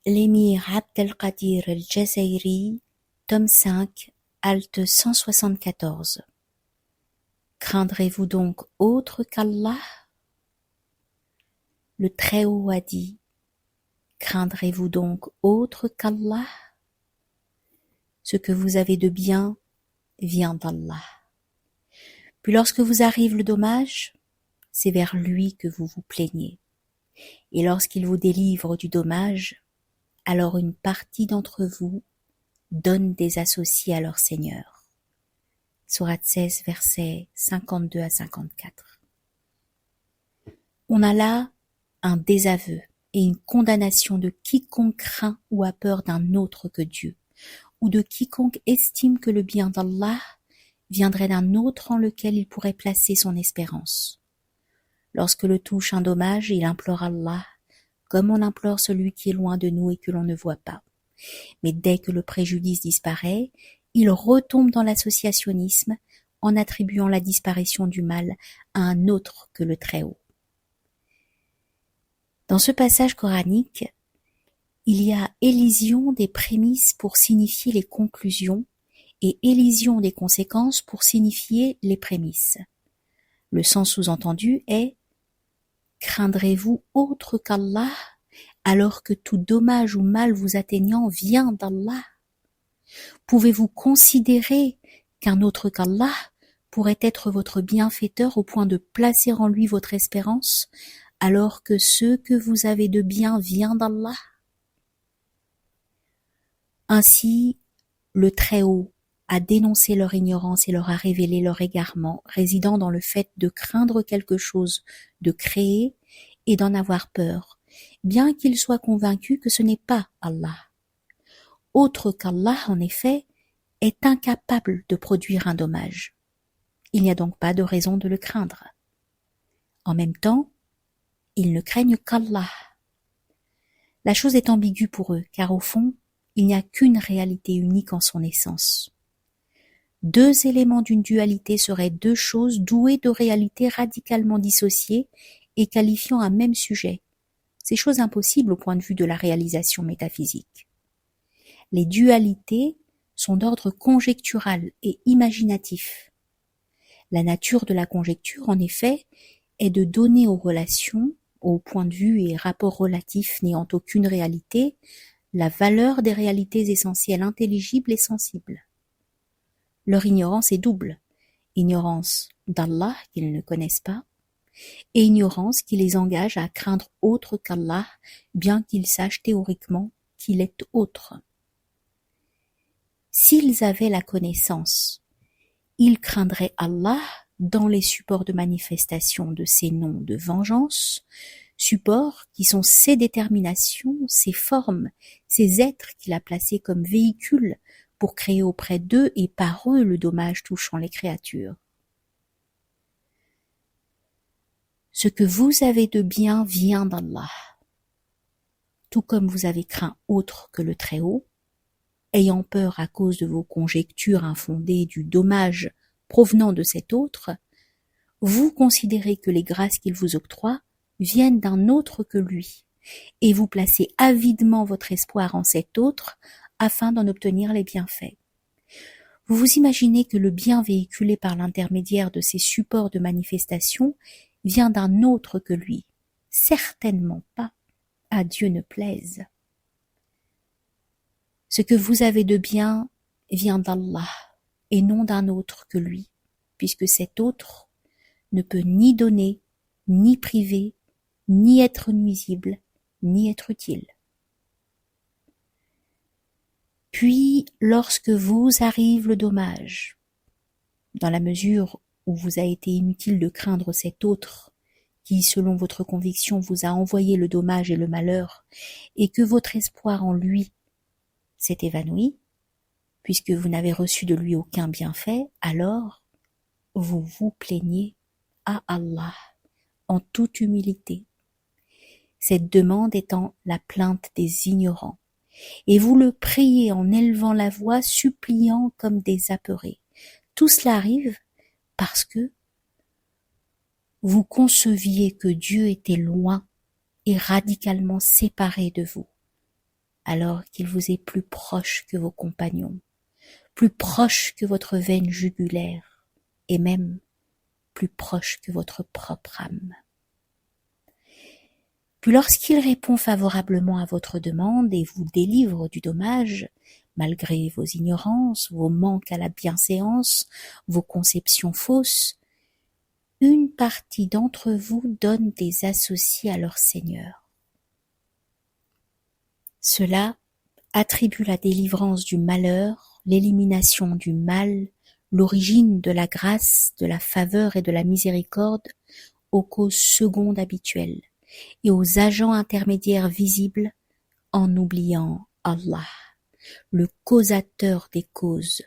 L'émir Abdelkadir el-Jazairi, tome 5, halte 174. Craindrez-vous donc autre qu'Allah? Le Très-Haut a dit: craindrez-vous donc autre qu'Allah? Ce que vous avez de bien vient d'Allah. Puis lorsque vous arrive le dommage, c'est vers lui que vous vous plaignez. Et lorsqu'il vous délivre du dommage, alors une partie d'entre vous donne des associés à leur Seigneur. Sourate 16, versets 52 à 54. On a là un désaveu et une condamnation de quiconque craint ou a peur d'un autre que Dieu, ou de quiconque estime que le bien d'Allah viendrait d'un autre en lequel il pourrait placer son espérance. Lorsque le touche un dommage, il implore Allah, comme on implore celui qui est loin de nous et que l'on ne voit pas. Mais dès que le préjudice disparaît, il retombe dans l'associationnisme en attribuant la disparition du mal à un autre que le Très-Haut. Dans ce passage coranique, il y a élision des prémices pour signifier les conclusions et élision des conséquences pour signifier les prémices. Le sens sous-entendu est: craindrez-vous autre qu'Allah alors que tout dommage ou mal vous atteignant vient d'Allah? Pouvez-vous considérer qu'un autre qu'Allah pourrait être votre bienfaiteur au point de placer en lui votre espérance, alors que ce que vous avez de bien vient d'Allah? Ainsi, le Très-Haut a dénoncé leur ignorance et leur a révélé leur égarement, résidant dans le fait de craindre quelque chose, de créer et d'en avoir peur, bien qu'ils soient convaincus que ce n'est pas Allah. Autre qu'Allah, en effet, est incapable de produire un dommage. Il n'y a donc pas de raison de le craindre. En même temps, ils ne craignent qu'Allah. La chose est ambiguë pour eux, car au fond, il n'y a qu'une réalité unique en son essence. Deux éléments d'une dualité seraient deux choses douées de réalités radicalement dissociées et qualifiant un même sujet. C'est chose impossible au point de vue de la réalisation métaphysique. Les dualités sont d'ordre conjectural et imaginatif. La nature de la conjecture, en effet, est de donner aux relations, aux points de vue et rapports relatifs n'ayant aucune réalité, la valeur des réalités essentielles intelligibles et sensibles. Leur ignorance est double: ignorance d'Allah qu'ils ne connaissent pas, et ignorance qui les engage à craindre autre qu'Allah, bien qu'ils sachent théoriquement qu'il est autre. S'ils avaient la connaissance, ils craindraient Allah dans les supports de manifestation de ses noms de vengeance, supports qui sont ses déterminations, ses formes, ces êtres qu'il a placés comme véhicules pour créer auprès d'eux et par eux le dommage touchant les créatures. Ce que vous avez de bien vient d'Allah. Tout comme vous avez craint autre que le Très-Haut, ayant peur à cause de vos conjectures infondées du dommage provenant de cet autre, vous considérez que les grâces qu'il vous octroie viennent d'un autre que lui, et vous placez avidement votre espoir en cet autre afin d'en obtenir les bienfaits. Vous vous imaginez que le bien véhiculé par l'intermédiaire de ces supports de manifestation vient d'un autre que lui. Certainement pas, à Dieu ne plaise. Ce que vous avez de bien vient d'Allah, et non d'un autre que lui, puisque cet autre ne peut ni donner, ni priver, ni être nuisible, ni être utile. Puis, lorsque vous arrive le dommage, dans la mesure où vous a été inutile de craindre cet autre qui, selon votre conviction, vous a envoyé le dommage et le malheur, et que votre espoir en lui s'est évanoui, puisque vous n'avez reçu de lui aucun bienfait, alors vous vous plaignez à Allah en toute humilité, cette demande étant la plainte des ignorants, et vous le priez en élevant la voix, suppliant comme des apeurés. Tout cela arrive parce que vous conceviez que Dieu était loin et radicalement séparé de vous, alors qu'il vous est plus proche que vos compagnons, plus proche que votre veine jugulaire, et même plus proche que votre propre âme. Puis lorsqu'il répond favorablement à votre demande et vous délivre du dommage, malgré vos ignorances, vos manques à la bienséance, vos conceptions fausses, une partie d'entre vous donne des associés à leur Seigneur. Cela attribue la délivrance du malheur, l'élimination du mal, l'origine de la grâce, de la faveur et de la miséricorde aux causes secondes habituelles et aux agents intermédiaires visibles en oubliant Allah, le causateur des causes,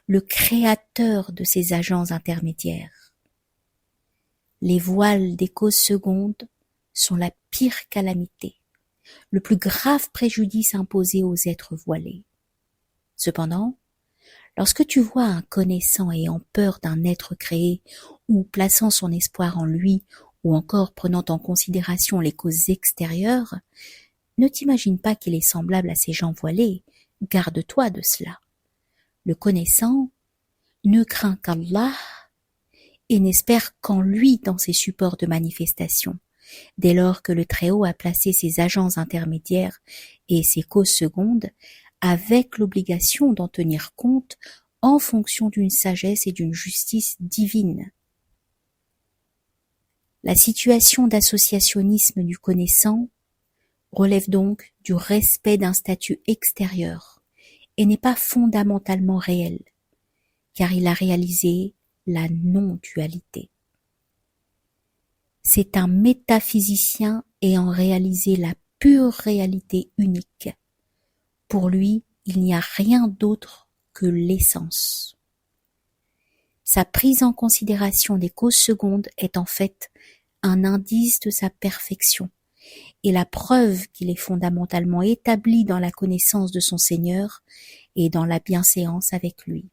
le créateur de ces agents intermédiaires. Les voiles des causes secondes sont la pire calamité, le plus grave préjudice imposé aux êtres voilés. Cependant, lorsque tu vois un connaissant ayant peur d'un être créé ou plaçant son espoir en lui ou encore prenant en considération les causes extérieures, ne t'imagine pas qu'il est semblable à ces gens voilés, garde-toi de cela. Le connaissant ne craint qu'Allah et n'espère qu'en lui dans ses supports de manifestation, dès lors que le Très-Haut a placé ses agents intermédiaires et ses causes secondes avec l'obligation d'en tenir compte en fonction d'une sagesse et d'une justice divine. La situation d'associationnisme du connaissant relève donc du respect d'un statut extérieur et n'est pas fondamentalement réel, car il a réalisé la non-dualité. C'est un métaphysicien ayant réalisé la pure réalité unique. Pour lui, il n'y a rien d'autre que l'essence. Sa prise en considération des causes secondes est en fait un indice de sa perfection et la preuve qu'il est fondamentalement établi dans la connaissance de son Seigneur et dans la bienséance avec lui.